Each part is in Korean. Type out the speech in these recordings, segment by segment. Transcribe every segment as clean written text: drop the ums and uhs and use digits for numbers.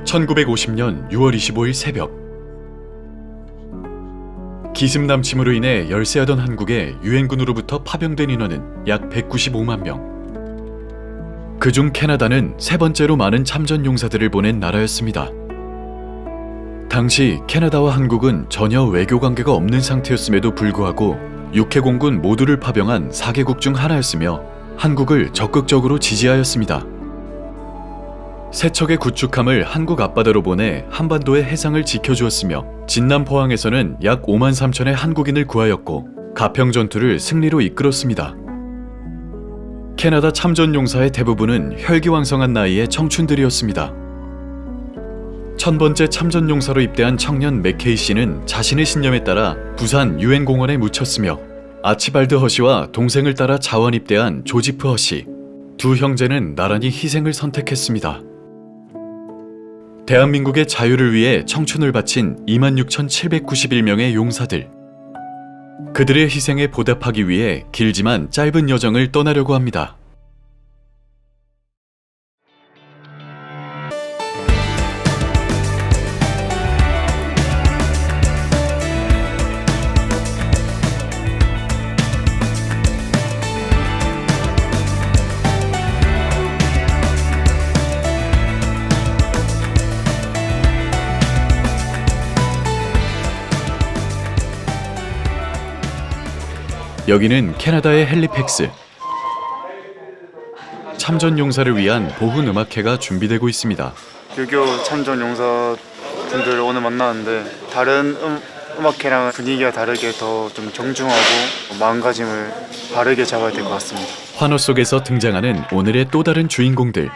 1950년 6월 25일 새벽, 기습남침으로 인해 열세하던 한국에 유엔군으로부터 파병된 인원은 약 195만 명. 그중 캐나다는 세 번째로 많은 참전 용사들을 보낸 나라였습니다. 당시 캐나다와 한국은 전혀 외교 관계가 없는 상태였음에도 불구하고 육해공군 모두를 파병한 4개국 중 하나였으며 한국을 적극적으로 지지하였습니다. 세 척의 구축함을 한국 앞바다로 보내 한반도의 해상을 지켜주었으며 진남 포항에서는 약 5만 3천의 한국인을 구하였고 가평 전투를 승리로 이끌었습니다. 캐나다 참전 용사의 대부분은 혈기왕성한 나이의 청춘들이었습니다. 1000번째 참전 용사로 입대한 청년 맥케이 씨는 자신의 신념에 따라 부산 유엔 공원에 묻혔으며 아치발드 허시와 동생을 따라 자원 입대한 조지프 허시, 두 형제는 나란히 희생을 선택했습니다. 대한민국의 자유를 위해 청춘을 바친 26,791명의 용사들. 그들의 희생에 보답하기 위해 길지만 짧은 여정을 떠나려고 합니다. 여기는 캐나다의 헬리팩스. 참전 용사를 위한 보훈 음악회가 준비되고 있습니다. 유교 참전 용사분들 오늘 만나는데 다른 음악회랑 분위기가 다르게 더 좀 정중하고 마음가짐을 바르게 잡아야 될 것 같습니다. 환호 속에서 등장하는 오늘의 또 다른 주인공들.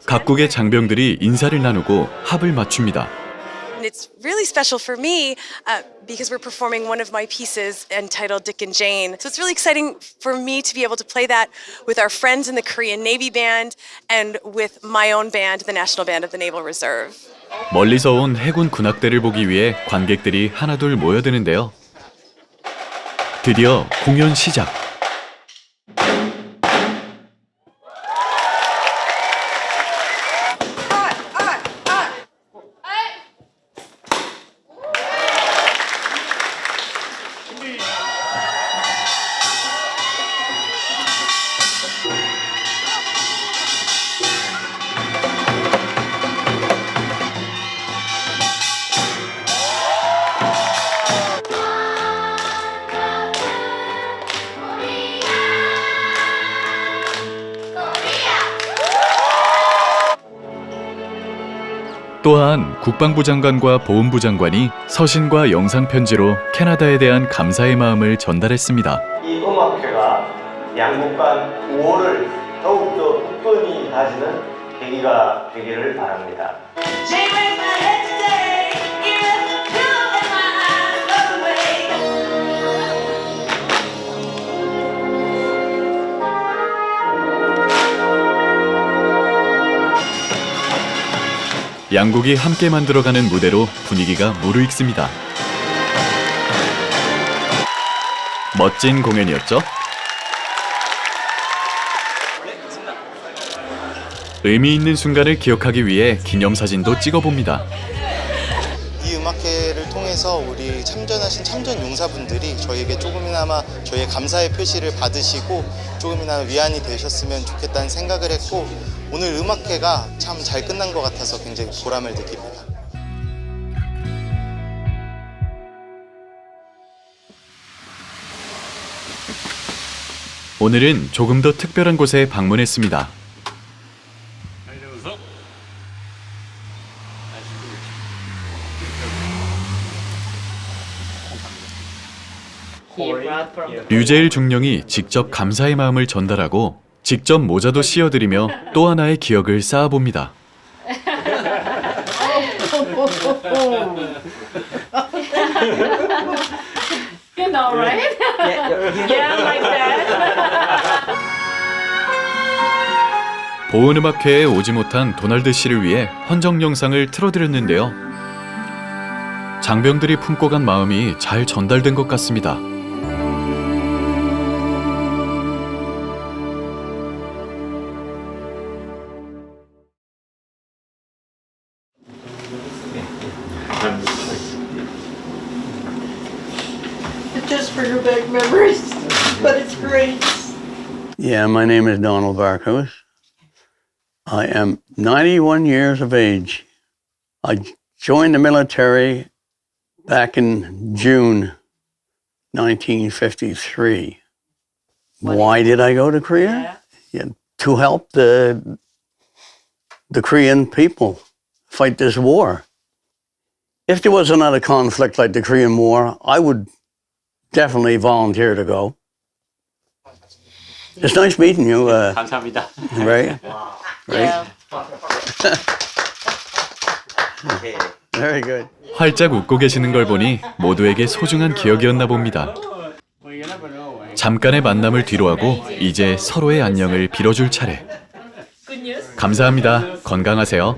각국의 장병들이 인사를 나누고 합을 맞춥니다. And it's really special for me because we're performing one of my pieces entitled Dick and Jane. So it's really exciting for me to be able to play that with our friends in the Korean Navy Band and with my own band, the National Band of the Naval Reserve. 멀리서 온 해군 군악대를 보기 위해 관객들이 하나둘 모여드는데요. 드디어 공연 시작. 또한 국방부 장관과 보훈부 장관이 서신과 영상 편지로 캐나다에 대한 감사의 마음을 전달했습니다. 이 음악회가 양국 간 우호를 더욱더 굳건히 다지는 계기가 되기를 바랍니다. 양국이 함께 만들어가는 무대로 분위기가 무르익습니다. 멋진 공연이었죠? 의미 있는 순간을 기억하기 위해 기념사진도 찍어봅니다. 이 음악회를 통해서 우리 참전하신 참전 용사분들이 저희에게 조금이나마 저희의 감사의 표시를 받으시고 조금이나마 위안이 되셨으면 좋겠다는 생각을 했고, 오늘 음악회가 참 잘 끝난 것 같아서 굉장히 보람을 느낍니다. 오늘은 조금 더 특별한 곳에 방문했습니다. 류제일 중령이 직접 감사의 마음을 전달하고 직접 모자도 씌워드리며 또 하나의 기억을 쌓아봅니다. You know, right? Yeah, like that. 보훈음악회에 오지 못한 도널드 씨를 위해 헌정 영상을 틀어드렸는데요. 장병들이 품고 간 마음이 잘 전달된 것 같습니다. bring back memories, but it's great. Yeah, my name is Donald Barkos. I am 91 years of age. I joined the military back in June 1953. Why did I go to Korea? Yeah, to help the Korean people fight this war. If there was another conflict like the Korean War, I would definitely volunteer to go. It's nice meeting you. 감사합니다. Right? Yeah. Very good. 활짝 웃고 계시는 걸 보니 모두에게 소중한 기억이었나 봅니다. 잠깐의 만남을 뒤로하고 이제 서로의 안녕을 빌어줄 차례. Good news. 감사합니다. 건강하세요.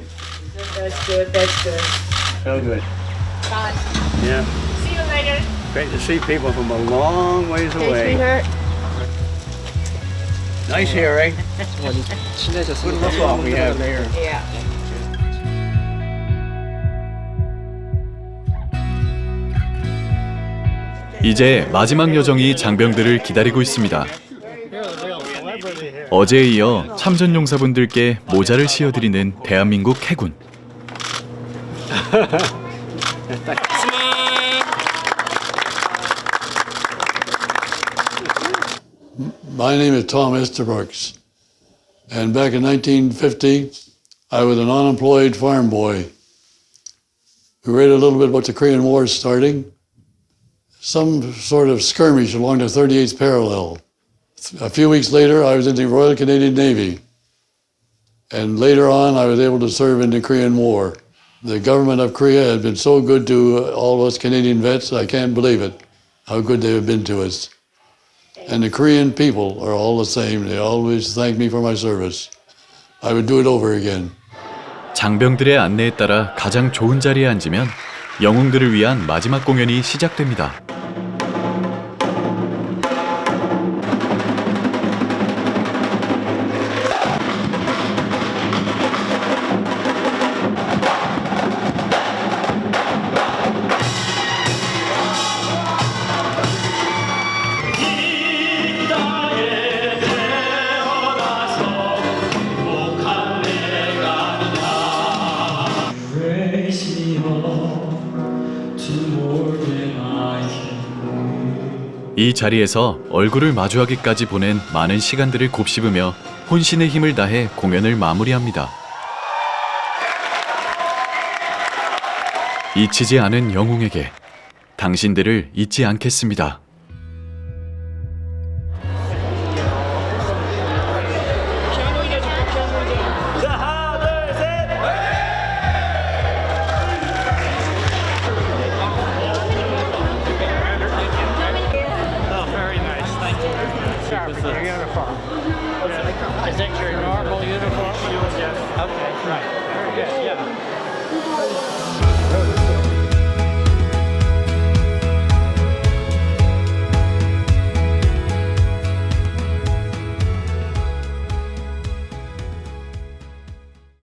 That's good. That's good. So good. Bye. Yeah. See you later. Great to see people from a long ways away. Nice hearing. Good look we have here. Yeah. 이제 마지막 여정이 장병들을 기다리고 있습니다. 어제에 이어 참전용사분들께 모자를 씌워드리는 대한민국 해군. My name is Tom Esterbrooks, and back in 1950, I was an unemployed farm boy. We read a little bit about the Korean War starting, some sort of skirmish along the 38th parallel. A few weeks later, I was in the Royal Canadian Navy, and later on, I was able to serve in the Korean War. The government of Korea has been so good to all of us Canadian vets, I can't believe it, how good they have been to us. And the Korean people are all the same. They always thank me for my service. I would do it over again. 장병들의 안내에 따라 가장 좋은 자리에 앉으면 영웅들을 위한 마지막 공연이 시작됩니다. 이 자리에서 얼굴을 마주하기까지 보낸 많은 시간들을 곱씹으며 혼신의 힘을 다해 공연을 마무리합니다. 잊히지 않은 영웅에게 당신들을 잊지 않겠습니다.